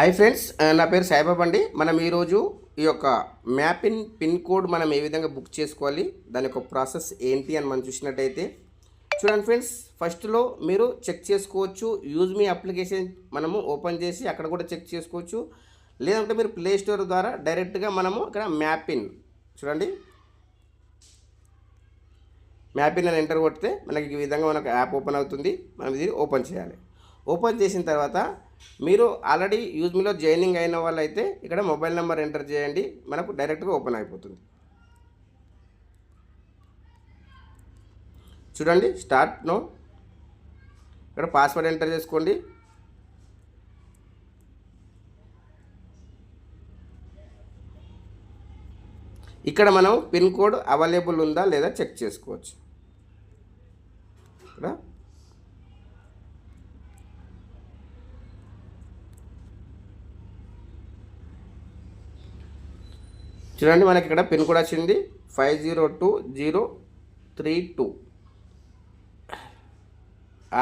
Hi friends, నా పేరు సాయిబాబా అండి. మనం ఈరోజు ఈ యొక్క మ్యాపిన్ పిన్ కోడ్ మనం ఏ విధంగా బుక్ చేసుకోవాలి, దాని యొక్క ప్రాసెస్ ఏంటి అని మనం చూసినట్టయితే చూడండి ఫ్రెండ్స్. ఫస్ట్లో మీరు చెక్ చేసుకోవచ్చు. యూజ్ మీ అప్లికేషన్ మనము ఓపెన్ చేసి అక్కడ కూడా చెక్ చేసుకోవచ్చు. లేదంటే మీరు ప్లే స్టోర్ ద్వారా డైరెక్ట్గా మనము ఇక్కడ మ్యాపిన్ చూడండి, మ్యాపిన్ అని ఎంటర్ కొడితే మనకి ఈ విధంగా మనకు యాప్ ఓపెన్ అవుతుంది. మనం ఇది ఓపెన్ చేయాలి. ఓపెన్ చేసిన తర్వాత మీరు ఆల్రెడీ యూజ్ మీలో జాయినింగ్ అయిన వాళ్ళైతే ఇక్కడ మొబైల్ నెంబర్ ఎంటర్ చేయండి, మనకు డైరెక్ట్గా ఓపెన్ అయిపోతుంది. చూడండి, స్టార్ట్ నో. ఇక్కడ పాస్వర్డ్ ఎంటర్ చేసుకోండి. ఇక్కడ మనం పిన్ కోడ్ అవైలబుల్ ఉందా లేదా చెక్ చేసుకోవచ్చు. ఇక్కడ చూడండి, మనకి ఇక్కడ పిన్ కోడ్ వచ్చింది 502032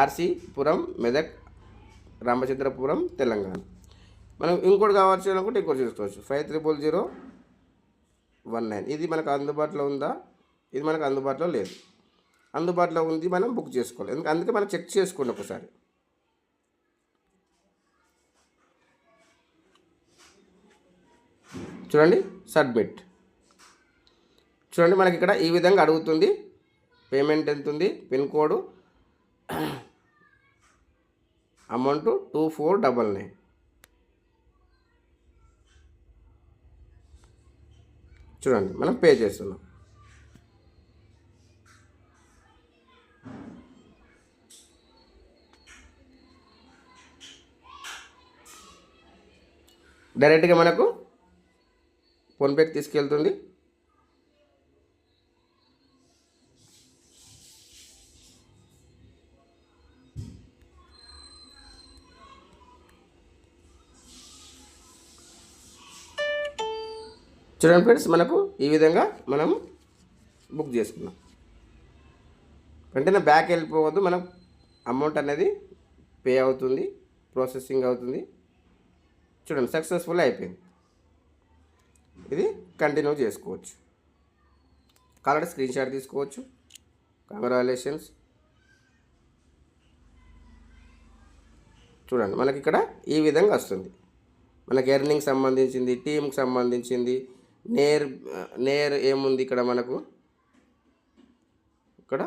ఆర్సీ పురం, మెదక్, రామచంద్రపురం, తెలంగాణ. మనం ఇంకోటి కావచ్చు అనుకుంటే ఇంకోటి చూసుకోవచ్చు. 530019. ఇది మనకు అందుబాటులో ఉందా? ఇది మనకు అందుబాటులో లేదు. అందుబాటులో ఉంది, మనం బుక్ చేసుకోవాలి. అందుకే మనం చెక్ చేసుకోండి ఒకసారి. చూడండి, సబ్మిట్. చూడండి, మనకి ఇక్కడ ఈ విధంగా అడుగుతుంది. పేమెంట్ ఎంత ఉంది, పిన్ కోడ్, అమౌంట్ 2499. చూడండి, మనం పే చేస్తున్నాం. డైరెక్ట్గా మనకు ఫోన్పేకి తీసుకెళ్తుంది. చూడండి ఫ్రెండ్స్, మనకు ఈ విధంగా మనం బుక్ చేసుకున్నాం. వెంటనే బ్యాక్ వెళ్ళిపోవద్దు, మనం అమౌంట్ అనేది పే అవుతుంది, ప్రాసెసింగ్ అవుతుంది. చూడండి, సక్సెస్ఫుల్ అయిపోయింది. ఇది కంటిన్యూ చేసుకోవచ్చు. కావాలంటే స్క్రీన్ షాట్ తీసుకోవచ్చు. కంగ్రాచులేషన్స్. చూడండి, మనకి ఇక్కడ ఈ విధంగా వస్తుంది. మనకి ఎర్నింగ్ సంబంధించింది, టీమ్కి సంబంధించింది, నేర్ ఏముంది ఇక్కడ మనకు, ఇక్కడ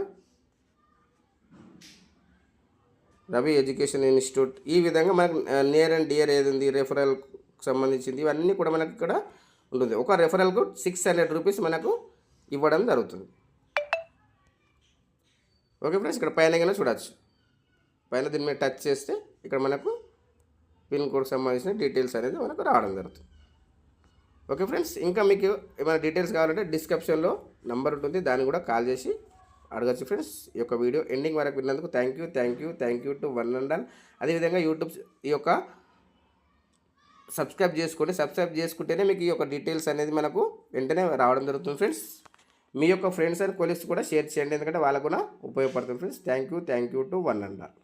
రవి ఎడ్యుకేషన్ ఇన్స్టిట్యూట్. ఈ విధంగా మనకు నేర్ అండ్ డియర్ ఏది ఉంది, రెఫరల్కి సంబంధించింది, ఇవన్నీ కూడా మనకి ఇక్కడ ఉంటుంది. ఒక రెఫరల్కు 600 రూపీస్ మనకు ఇవ్వడం జరుగుతుంది. ఓకే ఫ్రెండ్స్, ఇక్కడ పైన కన్నా చూడవచ్చు. పైన దీని మీద టచ్ చేస్తే ఇక్కడ మనకు పిన్ కోడ్ సంబంధించిన డీటెయిల్స్ అనేది మనకు రావడం జరుగుతుంది. ఓకే ఫ్రెండ్స్, ఇంకా మీకు ఏమైనా డీటెయిల్స్ కావాలంటే డిస్క్రిప్షన్లో నెంబర్ ఉంటుంది, దాన్ని కూడా కాల్ చేసి అడగచ్చు ఫ్రెండ్స్. ఈ యొక్క వీడియో ఎండింగ్ వరకు విన్నందుకు thank you to one and all. అదేవిధంగా యూట్యూబ్ ఈ యొక్క సబ్స్క్రైబ్ చేసుకోండి. సబ్స్క్రైబ్ చేసుకుంటేనే మీకు ఈ యొక్క డీటెయిల్స్ అనేది మనకు వెంటనే రావడం జరుగుతుంది ఫ్రెండ్స్. మీ యొక్క ఫ్రెండ్స్ అండ్ కొలీగ్స్ కూడా షేర్ చేయండి, ఎందుకంటే వాళ్ళకు కూడా ఉపయోగపడుతుంది friends. Thank you to one and all.